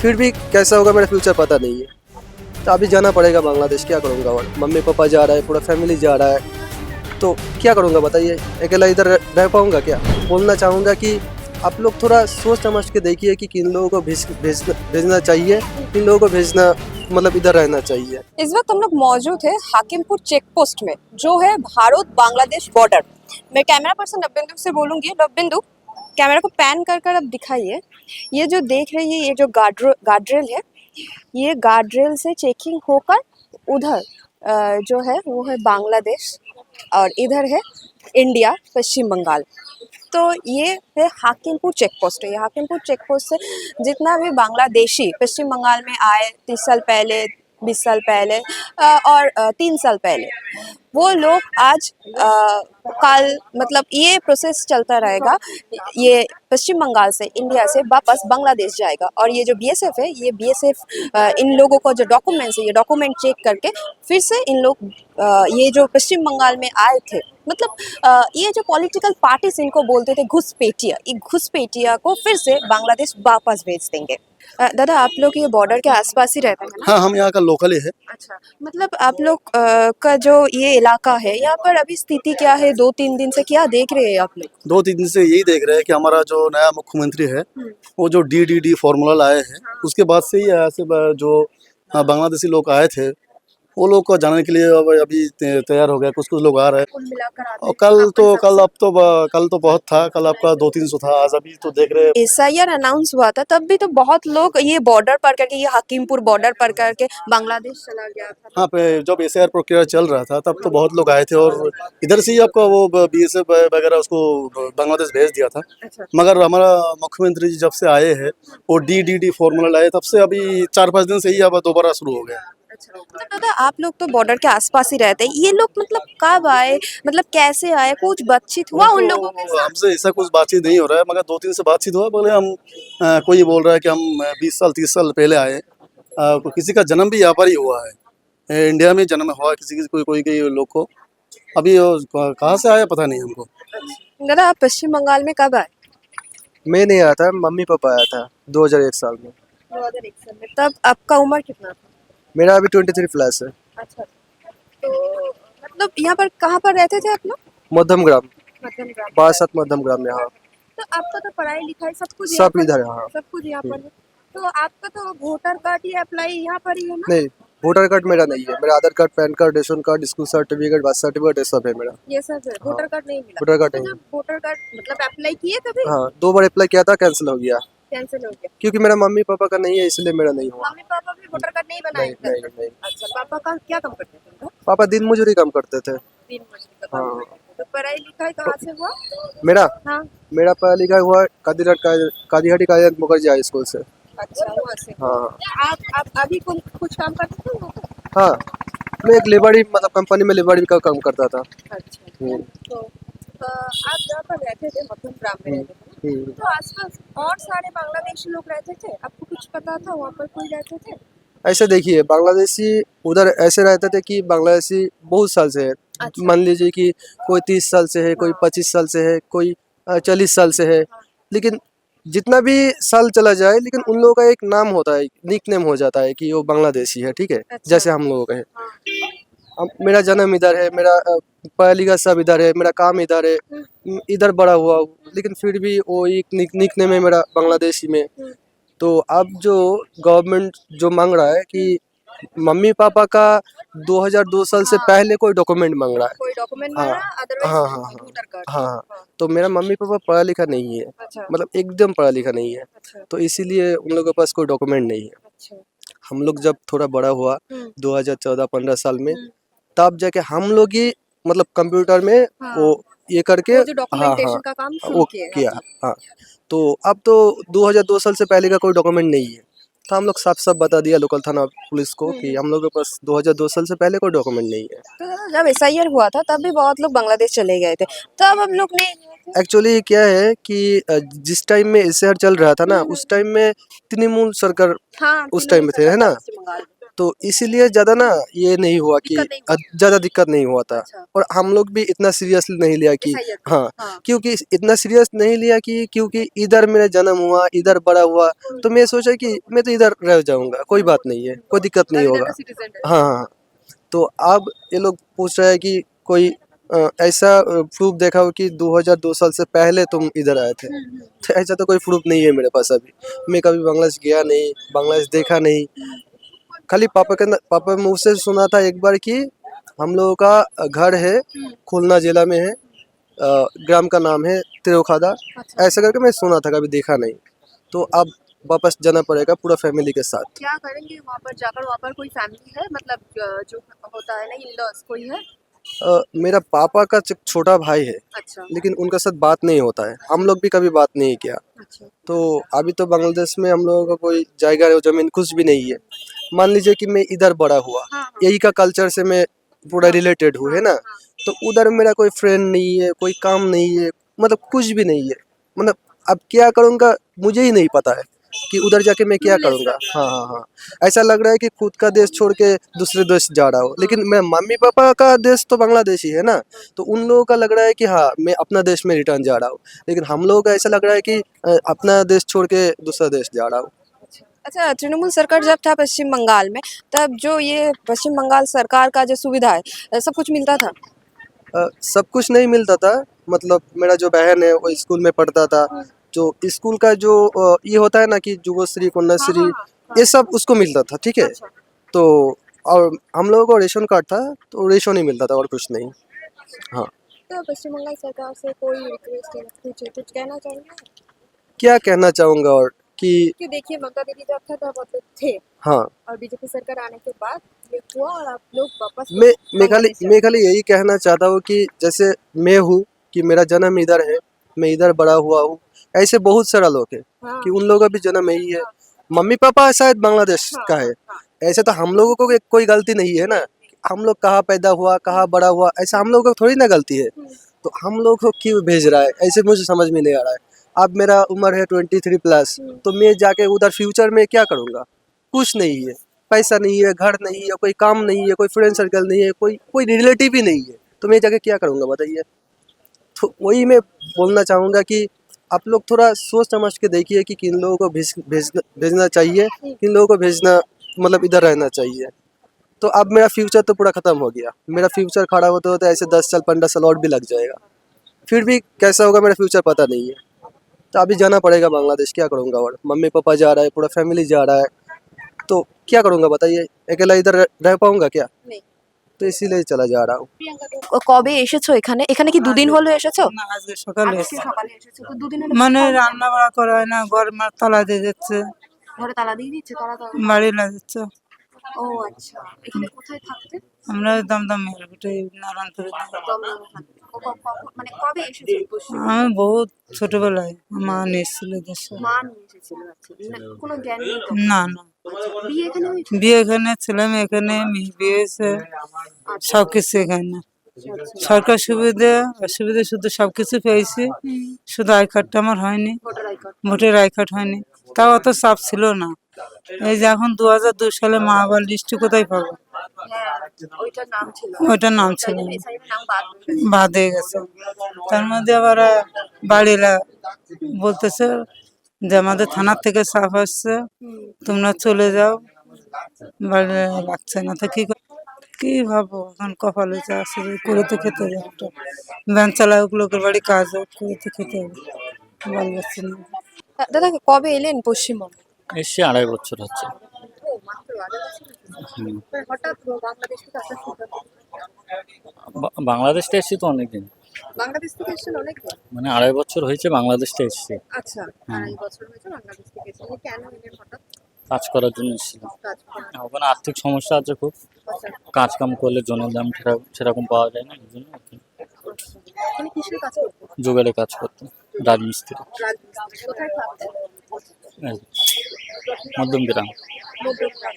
फिर भी कैसा होगा मेरा फ्यूचर पता नहीं है, तो अभी जाना पड़ेगा बांग्लादेश। क्या करूँगा, और मम्मी पापा जा रहा है, पूरा फैमिली जा रहा है, तो क्या करूँगा बताइए। अकेला इधर रह पाऊँगा क्या। बोलना चाहूँगा कि आप लोग थोड़ा सोच समझ के देखिए कि किन लोगों को भेजना चाहिए, किन लोगों को भेजना मतलब इधर रहना चाहिए। इस वक्त हम लोग मौजूद है हाकिमपुर चेक पोस्ट में, जो है भारत बांग्लादेश बॉर्डर। मैं कैमरा पर्सन लवबिंदु से बोलूंगी। लवबिंदु, कैमरा को पैन कर अब दिखाइए। ये जो देख रही है, ये जो गार्ड्रेल है, ये गार्ड्रेल से चेकिंग होकर उधर जो है वो है बांग्लादेश, और इधर है इंडिया, पश्चिम बंगाल। तो ये है हाकिमपुर चेक पोस्ट। ये हाकिमपुर चेक पोस्ट से जितना भी बांग्लादेशी पश्चिम बंगाल में आए 30 साल पहले, 20 साल पहले और 3 साल पहले, वो लोग आज कल, मतलब ये प्रोसेस चलता रहेगा। ये पश्चिम बंगाल से, इंडिया से वापस बांग्लादेश जाएगा, और ये जो बीएसएफ है, ये बीएसएफ इन लोगों को जो डॉक्यूमेंट्स है, ये डॉक्यूमेंट चेक करके फिर से इन लोग ये जो पश्चिम बंगाल में आए थे, मतलब ये जो पॉलिटिकल पार्टीज इनको बोलते थे घुसपैठिया, ये घुसपैठिया को फिर से बांग्लादेश वापस भेज देंगे। दादा, आप लोग ये बॉर्डर के आसपास ही रहते हैं ना? हाँ, हम यहाँ का लोकल ही है। अच्छा, मतलब आप लोग का जो ये इलाका है, यहाँ पर अभी स्थिति क्या है? 2-3 दिन से क्या देख रहे हैं आप लोग? 2-3 दिन से यही देख रहे हैं कि हमारा जो नया मुख्यमंत्री है, वो जो DDD फॉर्मूला लाए हैं, उसके बाद से ही ऐसे जो बांग्लादेशी लोग आए थे, वो लोग को जाने के लिए अभी तैयार हो गया। कुछ लोग आ रहे हैं, कुल मिलाकर आते और हैं कल आपके कल तो बहुत था। कल आपका 200-300 था। आज अभी तो देख रहे हैं एसआईआर अनाउंस हुआ था, तब भी तो बहुत लोग ये बॉर्डर पर करके, ये हाकिमपुर बॉर्डर पर करके बांग्लादेश चला गया था। हाँ पे जब SIR प्रक्रिया चल रहा था, तब तो बहुत लोग आए थे, और इधर से ही आपका वो BSF वगैरह उसको बांग्लादेश भेज दिया था। अच्छा। मगर हमारा मुख्यमंत्री जी जब से आए हैं, वो DDD फॉर्मूला लाए, तब से अभी 4-5 दिन से ही अब दोबारा शुरू हो गया। अच्छा, तो दादा आप लोग तो बॉर्डर के आसपास ही रहते हैं, ये लोग मतलब कब आए, मतलब कैसे आए, कुछ बातचीत हुआ उन लोगों के साथ? हमसे ऐसा कुछ बातचीत नहीं हो रहा है, मगर 2-3 से बातचीत हुआ। बोले हम कोई बोल रहा है कि हम 20 साल 30 साल पहले आए। किसी का जन्म भी यहाँ पर ही हुआ है, इंडिया में जन्म हुआ किसी कोई लोग को। अभी कहाँ से आया पता नहीं हमको। दादा, आप पश्चिम बंगाल में कब आए? मैं नहीं आया था, मम्मी पापा आया था 2001 साल में। 2001 साल में। तब आपका उम्र कितना था? मेरा अभी 23 प्लस है। अच्छा, तो मतलब यहाँ पर कहाँ पर रहते थे आप लोग? मध्यम ग्राम, मध्यम ग्राम। बासठ मध्यम ग्राम यहाँ। तो आपका तो पढ़ाई लिखाई सब कुछ सब इधर है, हाँ। सब कुछ यहाँ पर है। तो आपका तो वोटर कार्ड ही अप्लाई यहाँ पर ही है ना? नहीं, वोटर कार्ड मेरा नहीं है। मेरा Aadhaar card, PAN card, ration card, school certificate, birth certificate, ये सब है मेरा। ये सब है, वोटर कार्ड नहीं मिला? वोटर कार्ड तो नहीं। जब वोटर कार्ड मतलब अप्लाई किए कभी? हाँ, 2 बार अप्लाई किया था, कैंसिल हो गया, कैंसिल हो गया? क्योंकि मेरा मम्मी पापा का नहीं है, इसलिए मेरा नहीं हुआ। मम्मी पापा भी वोटर कार्ड नहीं बनाए नहीं थे? नहीं नहीं। अच्छा, पापा का क्या काम करते थे उनका? पापा दिन मजूरी काम करते थे। दिन मजदूर का काम हाँ। करते थे। तो पढ़ाई लिखाई कहाँ से हुआ? मेरा हाँ। मेरा पढ़ा लिखा हुआ कादिहाटी कायद मुखर्जी हाई स्कूल से। अच्छा, वहाँ से। हाँ आप अभी कुछ काम करते थे वहाँ पर? हाँ, मैं एक लेबरी, मतलब कंपनी में लेबरी का काम करता था। अच्छा, तो आप जहाँ पर रहते थे, मध्यम ग्राम में रहते थे ना? हम्म। तो आसपास और सारे बांग्लादेशी लोग रहते थे, आपको कुछ पता था वहाँ पर कोई रहते थे? ऐसे देखिए, बांग्लादेशी उधर ऐसे रहते थे कि बांग्लादेशी बहुत साल से है। अच्छा। मान लीजिए कि कोई 30 साल से है, कोई हाँ। 25 साल से है, कोई 40 साल से है। लेकिन जितना भी साल चला जाए, लेकिन उन लोगों का एक नाम होता है, निक नेम हो जाता है कि वो बांग्लादेशी है, ठीक है। अच्छा। जैसे हम लोगों का है। हाँ। अब मेरा जन्म इधर है, मेरा पढ़ा लिखा सब इधर है, मेरा काम इधर है, इधर बड़ा हुआ हूँ, लेकिन फिर भी वो एक निक नेम है मेरा बांग्लादेशी में। तो अब जो गवर्नमेंट जो मांग रहा है कि मम्मी पापा का 2002 साल से पहले कोई डॉक्यूमेंट मांग रहा है। कोई डॉक्यूमेंट हाँ मांग रहा, अदरवाइज हाँ हाँ वोटर कार्ड। हाँ हाँ। तो मेरा मम्मी पापा पढ़ा लिखा नहीं है, अच्छा। मतलब एकदम पढ़ा लिखा नहीं है। अच्छा। तो इसीलिए उन लोगों के पास कोई डॉक्यूमेंट नहीं है। अच्छा। हम लोग जब थोड़ा बड़ा हुआ 2014-15 साल में, तब जाके हम लोग ही मतलब कंप्यूटर में हाँ। वो ये करके वो जो हाँ हाँ डॉक्यूमेंटेशन का काम शुरू वो किए किया। आप लोग। हाँ, तो अब तो 2002 साल से पहले का कोई डॉक्यूमेंट नहीं है। तो हम लोग साफ साफ बता दिया लोकल थाना पुलिस को कि हम लोग के पास 2002 साल से पहले कोई डॉक्यूमेंट नहीं है। तो जब एसआईआर हुआ था, तब भी बहुत लोग बांग्लादेश चले गए थे, तब हम लोग ने एक्चुअली क्या है कि जिस टाइम में SIR चल रहा था ना, उस टाइम में तृणमूल सरकार हाँ, उस टाइम में थे, है ना। पश्चिम बंगाल में। तो इसीलिए ज़्यादा ना ये नहीं हुआ कि दिक्कत नहीं हुआ? ज़्यादा दिक्कत नहीं हुआ था। अच्छा। और हम लोग भी इतना सीरियसली नहीं लिया कि SIR को, हाँ, हाँ। क्योंकि इतना सीरियस नहीं लिया कि क्योंकि इधर मेरा जन्म हुआ, इधर बड़ा हुआ, तो मैं सोचा कि मैं तो इधर रह जाऊँगा, कोई बात नहीं है, कोई दिक्कत नहीं अब इधर होगा। का सिटीजन है। हाँ, हाँ, हाँ। तो अब ये लोग पूछ रहे हैं कि कोई ऐसा प्रूफ दिखाओ कि 2002 साल से पहले तुम इधर आए थे। तो ऐसा तो कोई प्रूफ नहीं है मेरे पास अभी। मैं कभी बांग्लादेश गया नहीं, बांग्लादेश देखा नहीं। खाली पापा मुँह से सुना था एक बार कि हम लोगों का घर है, खुलना जिला में है, ग्राम का नाम है तिरोखादा। अच्छा। ऐसा करके मैं सुना था, कभी देखा नहीं। तो अब वापस जाना पड़ेगा पूरा फैमिली के साथ। क्या करेंगे वहाँ पर जाकर? वहाँ पर कोई फैमिली है, मतलब जो होता है ना, इन-लॉज कोई है? मेरा पापा का छोटा भाई है, अच्छा। लेकिन उनका साथ बात नहीं होता है। हम लोग भी कभी बात नहीं किया। अच्छा। तो अभी तो बांग्लादेश में हम लोगों का कोई जायगा और ज़मीन कुछ भी नहीं है। मान लीजिए कि मैं इधर बड़ा हुआ, हाँ, हाँ। यही का कल्चर से मैं पूरा रिलेटेड हूँ, है ना? हाँ। तो उधर मेरा कोई फ्रेंड नहीं है, कोई काम नहीं है, मतलब कुछ भी नहीं है। मतलब अब क्या करूँगा मुझे ही नहीं पता है कि उधर जाके मैं क्या क्लूलेस करूँगा? लग रहा हाँ, हाँ, हाँ। ऐसा लग रहा है कि खुद का देश छोड़ के दूसरे देश जा रहा हूँ। लेकिन मैं मम्मी-पापा का देश तो बांग्लादेश ही है ना, तो उन लोगों का लग रहा है कि हाँ, मैं अपना देश में रिटर्न जा रहा हूँ। लेकिन हम लोगों का ऐसा लग रहा है कि अपना देश छोड़ के दूसरा देश जा रहा हूँ। अच्छा, तृणमूल सरकार जब था पश्चिम बंगाल में, तब जो ये पश्चिम बंगाल सरकार का जो सुविधा है, सब कुछ मिलता था? सब कुछ नहीं मिलता था, मतलब मेरा जो बहन है वो स्कूल में पढ़ता था। जो स्कूल का जो ये होता है ना कि जुगोश्री, हाँ, कन्याश्री, हाँ, हाँ, हाँ। ये सब उसको मिलता था, ठीक है? अच्छा। तो और हम लोगों को रेशन कार्ड था, तो रेशन ही मिलता था और कुछ नहीं। हाँ, तो पश्चिम बंगाल सरकार से कोई रिक्वेस्ट या कुछ कहना चाहेंगे? क्या कहना चाहूँगा और कि कि देखिए, ममता दीदी जब था तब आप लोग थे, हाँ, और बीजेपी सरकार आने के बाद ये हुआ और आप लोग वापस मैं मैं खाली बांग्लादेश मैं खाली यही कहना चाहता हूँ कि जैसे मैं हूँ, कि मेरा जन्म इधर है, मैं इधर बड़ा हुआ हूँ, ऐसे बहुत सारा लोग हैं हाँ, कि उन लोगों का भी जन्म यही है। मम्मी-पापा शायद बांग्लादेश का है। हाँ। ऐसे तो हम लोगों को कोई गलती नहीं है ना, हम लोग कहाँ पैदा हुआ, कहाँ बड़ा हुआ, ऐसा हम लोगों को थोड़ी ना गलती है। तो हम लोग को क्यों भेज रहा है, ऐसे मुझे समझ में नहीं आ रहा है। अब मेरा उम्र है 23 प्लस, तो मैं जाके उधर फ्यूचर में क्या करूँगा? कुछ नहीं है, पैसा नहीं है, घर नहीं है, कोई काम नहीं है, कोई फ्रेंड सर्कल नहीं है, कोई कोई रिलेटिव ही नहीं है, तो मैं जाके क्या करूँगा बताइए? तो वही मैं बोलना चाहूँगा कि आप लोग थोड़ा सोच समझ के देखिए कि किन लोगों को भेजना चाहिए, किन लोगों को भेजना मतलब इधर रहना चाहिए। तो अब मेरा फ्यूचर तो पूरा ख़त्म हो गया। मेरा फ्यूचर खड़ा होते-होते ऐसे 10 साल 15 साल और भी लग जाएगा। फिर भी कैसा होगा मेरा फ्यूचर पता नहीं है। तो अभी जाना पड़ेगा बांग्लादेश, क्या करूँगा और? मम्मी-पापा जा रहा है, पूरा फैमिली जा रहा है, तो क्या करूँगा बताइए? अकेला इधर रह पाऊँगा क्या? नहीं। তো ইসিলেই চলে যা রাও। কবে এসেছো এখানে? এখানে কি দুদিন হলো এসেছো? না আজকে সকালে আজকে এসেছি। সকালে এসেছো, তো দুদিন হলো মানে কোথাও নেই? রান্না বাড়া করা হয় না, ঘর তালা দিয়ে যাচ্ছে, ঘরে তালা দিয়ে দিচ্ছে, তালা তো বাড়ি না যাচ্ছে। ও আচ্ছা, এখানে কোথায় থাকতে? আমরা দমদম এয়ারপোর্টে নারায়ণপুরে থাকি। দমদমে থাকতে। মানে কবে এসেছো পশ্চিমবঙ্গে? আমি বহুত ছোটবেলায় মা নিয়ে এসেছিল দেশে। মা নিয়ে এসেছিল, আচ্ছা। কোনো জ্ঞান নেই তখন? না না, আচ্ছা, বিয়ে এখানে হয়েছে? বিয়ে এখানে, ছেলে মেয়ে এখানে, মেয়ে বিয়ে হয়েছে, আচ্ছা, সবকিছু এখানে। আচ্ছা। সরকার সুবিধা অসুবিধা শুধু সবকিছু পেয়েছি, শুধু আই কার্ডটা আমার হয়নি, ভোটার আই কার্ড। ভোটের আই কার্ড হয়নি। তাও অত চাপ ছিল না। এই যে এখন 2002 সালে মা আবার লিস্টে কোথায় পাবো? হ্যাঁ, ওইটার নাম ছিল। ওইটার নাম ছিল না। এসআই এর নাম বাদ হয়ে গেছে। বাদ হয়ে গেছে। তার মধ্যে আবার বাড়িরা বলতেছে যে আমাদের থানার থেকে চাপ আসছে, তোমরা চলে যাও, বাড়ি রাখছে না। তো কি ভাবো, এখন কপালে যা আছে করে তো খেতে হবে। একটা ভ্যান চালায় লোকের বাড়ি কাজ হোক, করে তো খেতে হবে, বাল বাচ্চা নিয়ে। দাদা, কবে এলেন পশ্চিমবঙ্গে? এসছি 2.5 বছর হচ্ছে। ও মাত্র আগে বছর হয়েছে। হুম। হঠাৎ বাংলাদেশ থেকে আসার সিদ্ধান্ত? বাংলাদেশটা এসছি তো অনেকদিন, বাংলাদেশ থেকে এসেছেন অনেকদিন? মানে 2.5 বছর হয়েছে বাংলাদেশটা এসছি। আচ্ছা, আড়াই বছর হয়েছে বাংলাদেশ থেকে এসেছেন। কেন এলেন হঠাৎ? কাজ করার জন্য এসেছিলাম। কাজ করার? ওখানে আর্থিক সমস্যা আছে খুব, আচ্ছা, কাজ কাম করলে জনের দাম সেরকম পাওয়া যায় না, এই জন্য আর কি আচ্ছা। মানে কিসের কাজ করতেন? জোগাড়ে কাজ করতে, রাজমিস্ত্রি। রাজমিস্ত্রি। কোথায় থাকতেন? এই মধ্যম গ্রাম। মধ্যগ্রাম।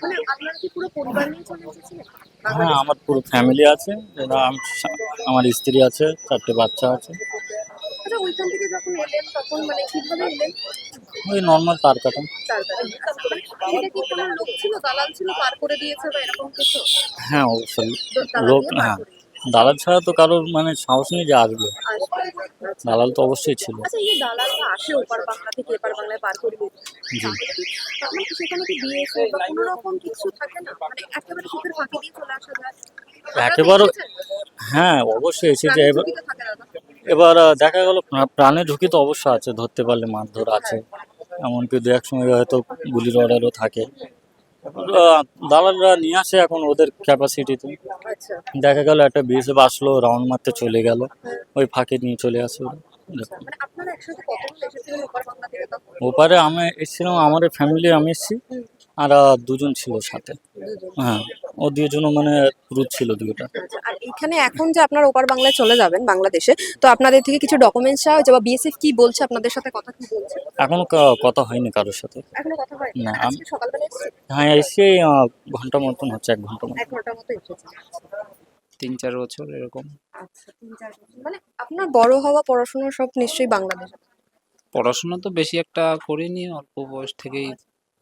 মানে আপনারা কি পুরো পরিবার নিয়ে চলে এসেছিলেন হ্যাঁ, বাংলাদেশ? আমার পুরো ফ্যামিলি আছে, এরা আমার স্ত্রী আছে, 4টে বাচ্চা আছে। আচ্ছা, ওইখান থেকে যখন যখন এলেন তখন মানে কিভাবে এলেন? ওই নর্মাল তার কাটা। তাড়াতাড়ি। আচ্ছা, মানে এটা কি কোনো লোক ছিল, দালাল ছিল পার করে দিয়েছে বা এরকম কিছু? হ্যাঁ অবশ্যই। দালাল লোক, দিয়ে পার হ্যাঁ, করে দিয়েছে। দালাল ছাড়া তো কারোর মানে সাহস নেই যে আসবে। আসবে। আচ্ছা। দালাল তো অবশ্যই ছিল। আচ্ছা, এই যে দালালরা আসে ওপার বাংলা থেকে এপার বাংলায় পার করে দিতে, জি। তাহলে কি মানে সেখানে কি বিএসএফ বা কোনো রকম কিছু থাকে না? মানে একেবারে চোখের ফাঁকি দিয়ে চলে আসা যায়? আপনারা তো একেবারে, এসেছেন, হ্যাঁ অবশ্যই এসেছে। প্রাণের এবার, ঝুঁকি তো থাকে দাদা। দেখা গেল প্রাণের ঝুঁকি তো অবশ্যই আছে, ধরতে পারলে মারধর আছে, এমনকি দু এক সময় হয়তো গুলির অর্ডারও থাকে। আহ, দালালরা নিয়ে আসে এখন ওদের ক্যাপাসিটিতে। আচ্ছা। দেখা গেল একটা বিএসএফ আসলো, রাউন্ড মারতে চলে গেল, ওই ফাঁকে নিয়ে চলে আসে ওরা। আচ্ছা, মানে আপনারা একসাথে কতজন এসেছিলেন ওপার বাংলা থেকে তখন? ওপারে আমি এসেছিলাম, আমার ফ্যামিলি, আমি এসেছি, আর দুজন ছিল সাথে। দুজন। হ্যাঁ, ও দুজনও মানে রুট ছিল দুটা। আচ্ছা, আর এখানে এখন যে আপনারা ওপার বাংলায় চলে যাবেন বাংলাদেশে, তো আপনাদের থেকে কিছু ডকুমেন্টস চাওয়া হয়েছে বা বিএসএফ কি বলছে, আপনাদের সাথে কথা কি বলছে? এখনো কথা হয়নি কারোর সাথে। এখনো কথা হয়নি? না, মানে আজকে সকালবেলা এসেছেন? হ্যাঁ এসে ঘন্টা মতন হচ্ছে, 1 ঘন্টা মতন। 1 ঘন্টার মতো এসেছেন। 3-4 বছর এরকম। আচ্ছা, 3-4 বছর। মানে আপনার বড় হওয়া পড়াশোনা সব নিশ্চয়ই বাংলাদেশে। পড়াশোনা তো বেশি একটা করিনি, অল্প বয়স থেকেই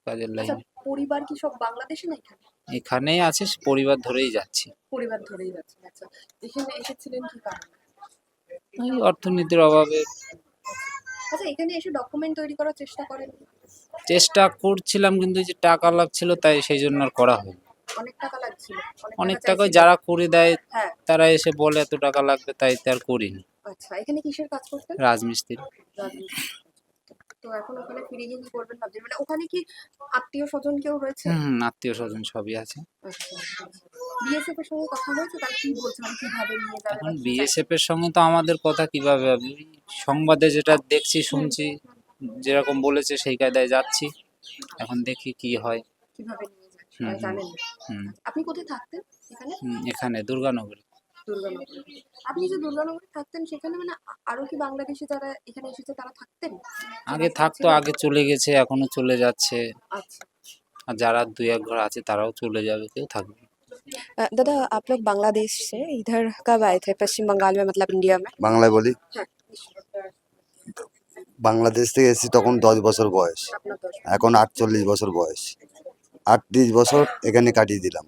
কাজের আচ্ছা, লাইনে। পরিবার কি সব বাংলাদেশে না এখানে? এখানেই আছে, পরিবার ধরেই যাচ্ছি। পরিবার ধরেই যাচ্ছেন। আচ্ছা, এখানে এসেছিলেন কি কারণে? ওই অর্থনীতির অভাবে। আচ্ছা, এখানে এসে ডকুমেন্ট তৈরি করার চেষ্টা করেন? চেষ্টা করছিলাম কিন্তু এই যে টাকা লাগছিল, তাই সেই জন্য আর করা হয়নি। অনেক টাকা লাগছিল? অনেক টাকা চাইছিলেন? যারা করে দেয় হ্যাঁ। তারা এসে বলে এত টাকা লাগবে, তাই আর করিনি। আচ্ছা, এখানে কিসের কাজ করতেন? রাজমিস্ত্রি। রাজনীতি। তো এখন ওখানে ফিরে গিয়ে কি করবেন ভাবছেন? মানে ওখানে কি আত্মীয়-স্বজন কেউ রয়েছে? আত্মীয় স্বজন সবই আছে। আচ্ছা। বিএসএফ এর সঙ্গে কথা হয়েছে? তারা কি বলছে? মানে কিভাবে নিয়ে যাবে এখন বা কি চাইছে? বিএসএফ এর সঙ্গে তো আমাদের কথা কিভাবে হবে, ওই সংবাদে যেটা দেখছি শুনছি, যেরকম বলেছে সেই কায়দায় যাচ্ছি। এখন দেখি কি হয়। কিভাবে নিয়ে যায়? হুম, হুম, জানেন না? হুম, আপনি কোথায় থাকতেন এখানে? এখানে দুর্গানগরে। দুর্গানগরে। আপনি যে দুর্গানগরে থাকতেন সেখানে মানে আরো কি বাংলাদেশী যারা এখানে এসেছে তারা থাকতেন? আগে চেনা থাকতো, ছিলেন? আগে চলে গেছে, এখনো চলে যাচ্ছে। अच्छा। আর যারা 2-1 ঘর আছে তারাও চলে যাবে, কেউ থাকবে না। दादा आप लोग बांग्लादेश से इधर कब आए थे पश्चिम बंगाल में मतलब इंडिया में? বাংলায় বলি। हाँ, বাংলাদেশ থেকে এসেছি তখন 10 বছর বয়স, अपना तो এখন 48 বছর বয়স। 38 বছর এখানে কাটিয়ে দিলাম।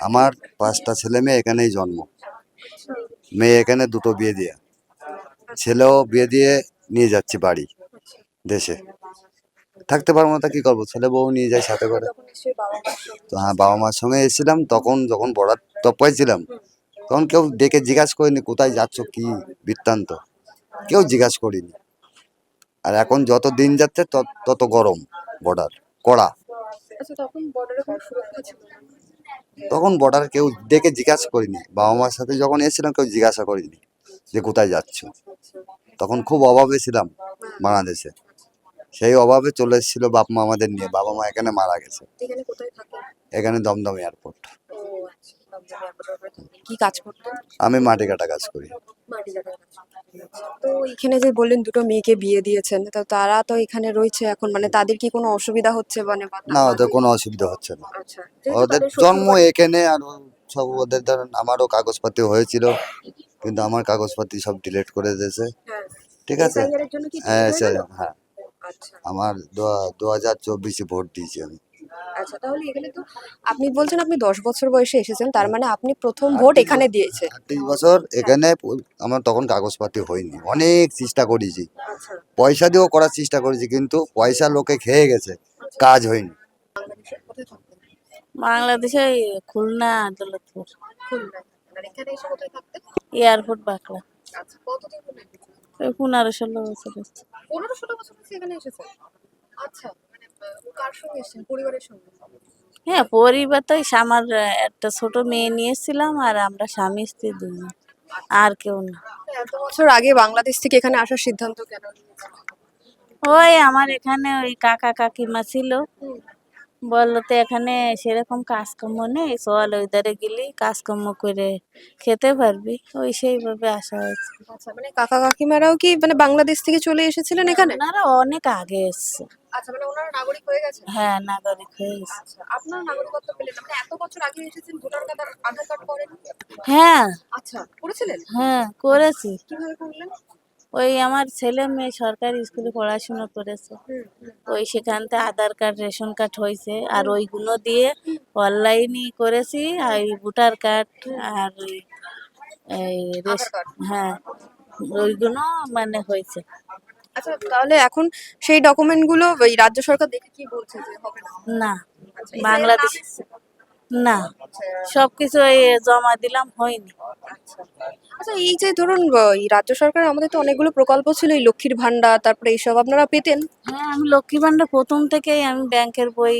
আমার 5টা ছেলে মেয়ে এখানেই জন্ম। মেয়ে এখানে 2টো বিয়ে দিয়ে, ছেলেও বিয়ে দিয়ে নিয়ে যাচ্ছি বাড়ি দেশে। থাকতে পারবো না তা কি করবো, ছেলে বউ নিয়ে যায় সাথে করে। তখন নিশ্চয়ই বাবা মার সঙ্গে তো হ্যাঁ, বাবা মার সঙ্গে এসেছিলাম, তখন যখন বর্ডার টপ্পায় ছিলাম তখন কেউ ডেকে জিজ্ঞাসা করিনি কোথায় যাচ্ছ, কি বৃত্তান্ত, কেউ জিজ্ঞাসা করিনি। আর এখন যত দিন যাচ্ছে তত গরম, বর্ডার কড়া। আচ্ছা, তখন বর্ডারে কোনো সুরক্ষা ছিল না? তখন বর্ডার কেউ ডেকে জিজ্ঞাসা করিনি, বাবা মার সাথে যখন এসেছিলাম কেউ জিজ্ঞাসা করিনি যে কোথায় যাচ্ছ। তখন খুব অভাবে ছিলাম বাংলাদেশে, সেই অভাবে চলে এসেছিল বাপ মা আমাদের নিয়ে। বাবা মা এখানে মারা গেছে, এখানে কোথায় থাকেন? এখানে দমদম এয়ারপোর্ট। ও আচ্ছা, দমদমে আপনারা থাকেন। কি কাজ করতেন? আমি মাটি কাটা কাজ করি। মাটি কাটার কাজ। তো এখানে যে বললেন দুটো মেয়েকে বিয়ে দিয়েছেন, তো তারা তো এখানে রয়েছে এখন, মানে তাদের কি কোনো অসুবিধা হচ্ছে মানে বা না, ওদের কোনো অসুবিধা হচ্ছে না। আচ্ছা, যেহেতু ওদের তাদের জন্ম শ্বশুরবাড়ি- এখানে, আর সব ওদের ধরেন আমারও কাগজপাতি হয়েছিল, কিন্তু আমার কাগজপাতি সব ডিলিট করে দিয়েছে। হ্যাঁ, ঠিক আছে। SIR এর জন্য কি হ্যাঁ, delete হয়ে গেল? হ্যাঁ, আচ্ছা। আমার 2024-এ ভোট দিয়েছি আমি। আচ্ছা, তাহলে এখানে তো আপনি বলছেন আপনি 10 বছর বয়সে এসেছেন, তার মানে আপনি প্রথম ভোট এখানে দিয়েছেন। 38 বছর এখানে আমার তখন কাগজপাতি হয়নি, অনেক চেষ্টা করেছি, আচ্ছা, পয়সা দিয়েও করার চেষ্টা করেছি, কিন্তু পয়সা লোকে খেয়ে গেছে, কাজ হয়নি। বাংলাদেশের কোথায় থাকতেন? বাংলাদেশে এই খুলনা আদালতপুর খুলনায় থাকতেন। আর এখানে এসে কোথায় থাকতেন? এয়ারপোর্ট বাকলা। আচ্ছা, কতদিন হলো এসেছেন? ওই 15-16 বছর হচ্ছে। 15-16 বছর হচ্ছে এখানে এসেছেন? আচ্ছা, মানে কার সঙ্গে এসেছেন? পরিবারের সঙ্গে? হ্যাঁ, পরিবার তো আমার একটা ছোট মেয়ে নিয়েছিলাম, আর আমরা স্বামী স্ত্রী দুজন, আর কেউ না। এত বছর আগে বাংলাদেশ থেকে এখানে আসার সিদ্ধান্ত কেন নিয়েছেন? ওই আমার এখানে ওই কাকা কাকিমা ছিল, বললো তো এখানে সেরকম কাজকর্ম নেই, চল ওই ধারে গেলি কাজকর্ম করে খেতে পারবি, ওই সেইভাবে আসা হয়েছে। আচ্ছা, মানে কাকা কাকিমারাও কি মানে বাংলাদেশ থেকে চলে এসেছিলেন এখানে? ওনারা অনেক আগে এসছে। আচ্ছা, মানে ওনারা নাগরিক হয়ে গেছেন? হ্যাঁ, নাগরিক হয়ে গেছে। আচ্ছা, আপনার নাগরিকত্ব পেলেন না? মানে এত বছর আগে এসেছেন, ভোটার কার্ড আর আধার কার্ড করেন? হ্যাঁ, আচ্ছা, করেছিলেন? হ্যাঁ করেছি। কিভাবে করলেন? ওই আমার ছেলে মেয়ে সরকারি স্কুলে পড়াশোনা করেছে, ওই সেখান থেকে আধার কার্ড রেশন কার্ড হয়েছে, আর ওইগুলো দিয়ে অনলাইনই করেছি, আর এই ভোটার কার্ড আর এই আধার কার্ড। হ্যাঁ ওইগুলো মানে হয়েছে। আচ্ছা, তাহলে এখন সেই ডকুমেন্ট গুলো ওই রাজ্য সরকার দেখে কি বলছে যে হবে না? না, আচ্ছা, এসআইআর বাংলাদেশ নাম এসছে? না, সবকিছু এই জমা দিলাম, হয়নি। আচ্ছা। আচ্ছা, এই যে ধরুন এই রাজ্য সরকারের আমাদের তো অনেকগুলো প্রকল্প ছিল, এই লক্ষ্মীর ভান্ডার, তারপরে এইসব আপনারা পেতেন? হ্যাঁ, আমি লক্ষ্মী ভান্ডার প্রথম থেকেই আমি ব্যাংকের বই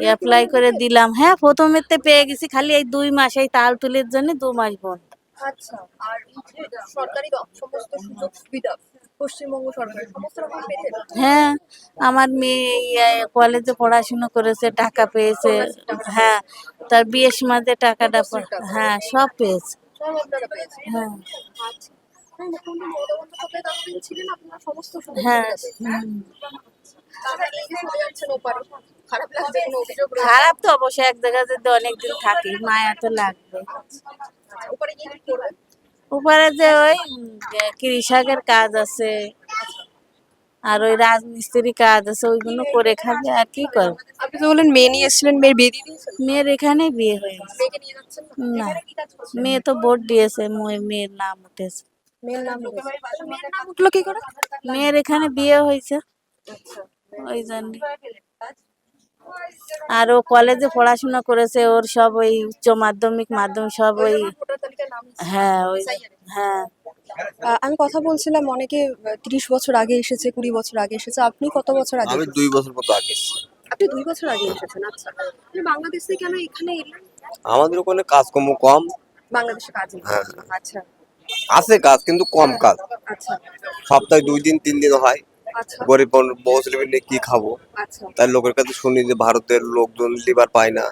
অ্যাপ্লাই করে দিলাম। হ্যাঁ, প্রথমেতে পেয়ে গেছি, খালি এই 2 মাস এই তাল তুলির জন্য 2 মাস বন্ধ। আচ্ছা, আর এই যে সরকারি সমস্ত সুযোগ সুবিধা পশ্চিমবঙ্গ সরকারের সমস্ত রকম পেতেন? হ্যাঁ, আমার মেয়ে কলেজে পড়াশোনা করেছে, টাকা পেয়েছে। হ্যাঁ, তার বিয়ের সময় যে টাকাটা হ্যাঁ সব পেয়েছে। সব আপনারা পেয়েছেন? হ্যাঁ, আচ্ছা। মুখ্যমন্ত্রী মমতা বন্দ্যোপাধ্যায় ততদিন ছিলেন, আপনারা সমস্ত সুযোগ হ্যাঁ, সুবিধা পেয়েছেন? আচ্ছা, এই যে চলে যাচ্ছেন ওপারে, খারাপ লাগছে? কোনো অভিযোগ রয়েছে? খারাপ তো অবশ্যই, এক জায়গায় যদি অনেকদিন থাকি মায়া তো লাগবে। আচ্ছা, ওপারে গিয়ে কি করবেন? উপরে যে ওই কৃষকের কাজ আছে, আর ওই রাজমিস্ত্রি কাজ আছে, ওইগুলো করে খাবে, আর কি করবে। আপনি তো বললেন মেয়ে নিয়ে এসেছিলেন, মেয়ের বিয়ে দিয়ে দিয়েছেন? মেয়ের এখানে বিয়ে হয়ে গেছে। মেয়েকে নিয়ে যাচ্ছেন না? না, মেয়ে তো ভোট দিয়েছে, মেয়ের নাম উঠেছে। মেয়ের নাম উঠেছে। আচ্ছা, মেয়ের নাম উঠলো কি করে? মেয়ের এখানে বিয়ে হয়েছে, আচ্ছা। ওই জন্য। আর ও কলেজে পড়াশোনা করেছে, ওর সব ওই উচ্চ মাধ্যমিক মাধ্যমিক সব ওই ভোটার তালিকায় নাম এসেছে? হ্যাঁ ওই SIR এ? হ্যাঁ। আমি কথা বলছিলাম অনেকে 30 বছর আগে এসেছে, 20 বছর আগে এসেছে। আপনি কত বছর আগে আমি এসেছেন? 2 বছর মতো আগে এসেছি। আপনি 2 বছর আগে এসেছেন। আচ্ছা, আপনি বাংলাদেশ থেকে কেন এখানে এলেন? আমাদের ওখানে কাজকর্ম কম। বাংলাদেশে কাজ নেই? হ্যাঁ, আচ্ছা, আছে কাজ কিন্তু কম কাজ। আচ্ছা, সপ্তাহে 2 দিন 3 দিন হয়। আচ্ছা, গরিব বউ ছেলে নিয়ে কি খাবো, আচ্ছা, তাই লোকের কাছে শুনি যে ভারতের লোকজন লিভার পায় না,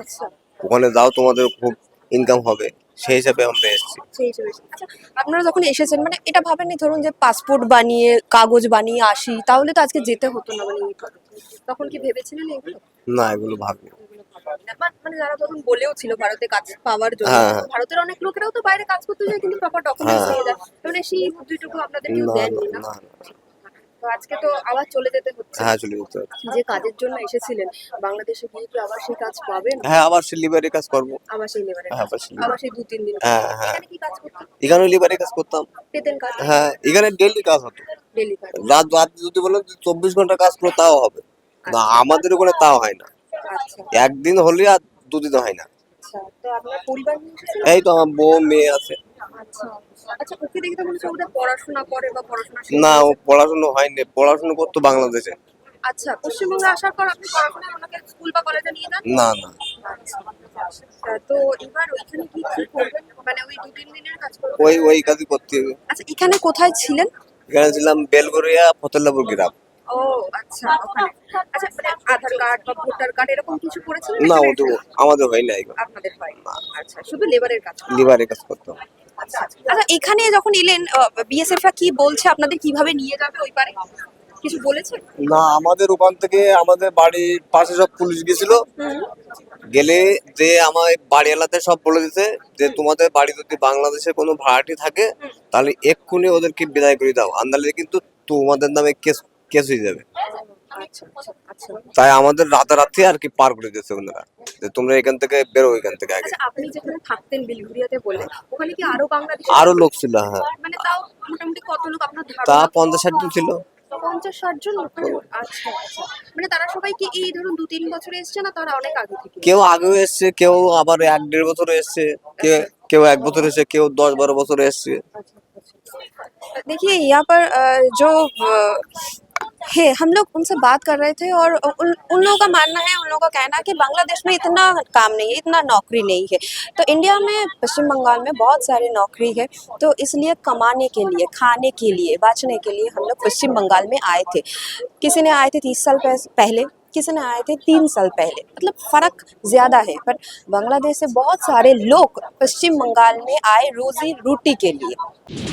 আচ্ছা। ওখানে যাও তোমাদের খুব ইনকাম হবে, সেই হিসাবে আমরা এসেছি। সেই হিসেবে আচ্ছা, আপনারা যখন এসেছেন মানে এটা ভাবেননি ধরুন যে পাসপোর্ট বানিয়ে কাগজ বানিয়ে আসি, তাহলে তো আজকে যেতে হতো না, মানে তখন কি ভেবেছিলেন এগুলো? না, এগুলো ভাবিনি। মানে যারা ধরুন বলেও ছিল ভারতে কাজ পাওয়ার জন্য, হ্যাঁ, হ্যাঁ। ভারতের অনেক লোকেরাও তো বাইরে কাজ করতে যায় কিন্তু প্রপার ডকুমেন্টস হ্যাঁ। নিয়ে যায়, মানে সেই বুদ্ধিটুকু আপনাদের কেউ না, দেননি না, না? না, না। তো আজকে তো আবার চলে যেতে হচ্ছে। হ্যাঁ, চলে যেতে হবে। যে কাজের জন্য এসেছিলেন বাংলাদেশে গিয়ে কি আবার সেই কাজ পাবেন? হ্যাঁ, আবার সে লিভারের কাজ করবো। আবার সেই লেবারের হ্যাঁ, কাজ, আবার সেই আবার সেই 2-3 দিন হ্যাঁ, হ্যাঁ। এখানে কি কাজ করতেন? এখানে লিভারের কাজ করতাম। পেতেন কাজ? হ্যাঁ, এখানে ডেইলি কাজ হতো। ডেলি কাজ? রাত রাত যদি বলো যে 24 ঘন্টা কাজ করো তাও হবে, না আমাদের ওখানে তাও হয় না। আচ্ছা, একদিন হলে আর 2 দিন হয় না। আচ্ছা। তো আপনার পরিবার নিয়ে এসেছিলেন? এই তো আমার বউ মেয়ে আছে। আচ্ছা, আচ্ছা। ওকে দেখে তো মনে হচ্ছে ওদের পড়াশোনা করে বা পড়াশোনা শেষ না, ও হয়েছে। পড়াশোনা হয়নি, পড়াশোনা করতো বাংলাদেশে। আচ্ছা, পশ্চিমবঙ্গে আসার পর আপনি পড়াশোনায় ওনাকে স্কুল বা কলেজে নিয়ে যান? না, না, আচ্ছা। তো এবার ওইখানে কি কি করবেন? মানে ওই 2-3 দিনের কাজ করবেন? ওই কাজই করতে হবে। আচ্ছা, এখানে কোথায় ছিলেন? এখানে ছিলাম বেলগড়িয়া ফতেল্লাপুর গ্রাম। ও আচ্ছা, ওখানে। আচ্ছা, মানে আধার কার্ড বা ভোটার কার্ড এরকম কিছু করেছিলেন? না, নাকি ওদের আমাদের হয় না, আপনাদের হয়? আচ্ছা, শুধু লেবারের কাজ করেন? লিভারের কাজ করতাম। আচ্ছা, আচ্ছা। এখানে যখন এলেন বিএসএফ রা কি বলছে আপনাদের কিভাবে নিয়ে যাবে ওই পারে? কিছু বলেছে? না, আমাদের ওখান থেকে আমাদের বাড়ির পাশে সব পুলিশ গেছিল, গেলে যে আমার বাড়িওয়ালাতে সব বলে দিতে যে তোমাদের বাড়ি যদি বাংলাদেশে কোনো ভাড়াটি থাকে তাহলে এক্ষুনি ওদেরকে বিদায় করে দাও, আন্দালে কিন্তু তোমাদের নামে কেস কেস হয়ে যাবে। আচ্ছা, আচ্ছা, আচ্ছা। তাই আমাদের রাতারাতি আর কি পার করে দিয়েছে ওনারা যে তোমরা এখান থেকে বেরো, এখান থেকে আগে। আচ্ছা, আপনি যেখানে থাকতেন বেলঘরিয়াতে বললেন, ওখানে কি আরো বাংলাদেশি? আরো লোক ছিল, হ্যাঁ, মানে তাও মোটামুটি কত লোক আপনার তা ধারণা? 50-60 জন ছিল। 50-60 জন ওখানে? আচ্ছা, আচ্ছা। মানে তারা সবাই কি এই ধরুন 2-3 বছরে এসছে না তারা অনেক আগে থেকে? কেউ আগেও এসছে, কেউ আবার 1-1.5 বছরে এসছে, কেউ 1 বছর এসছে, কেউ 10-12 বছরে এসছে। देखिए यहाँ पर जो है हम लोग उनसे बात कर रहे थे और उन लोगों का मानना है, उन लोगों का कहना है कि बांग्लादेश में इतना काम नहीं है, इतना नौकरी नहीं है। तो इंडिया में पश्चिम बंगाल में बहुत सारी नौकरी है, तो इसलिए कमाने के लिए, खाने के लिए, बचने के लिए हम लोग पश्चिम बंगाल में आए थे। किसी ने आए थे 30 साल पहले, किसी ने आए थे 3 साल पहले, मतलब फर्क ज्यादा है। पर बांग्लादेश से बहुत सारे लोग पश्चिम बंगाल में आए रोजी रोटी के लिए।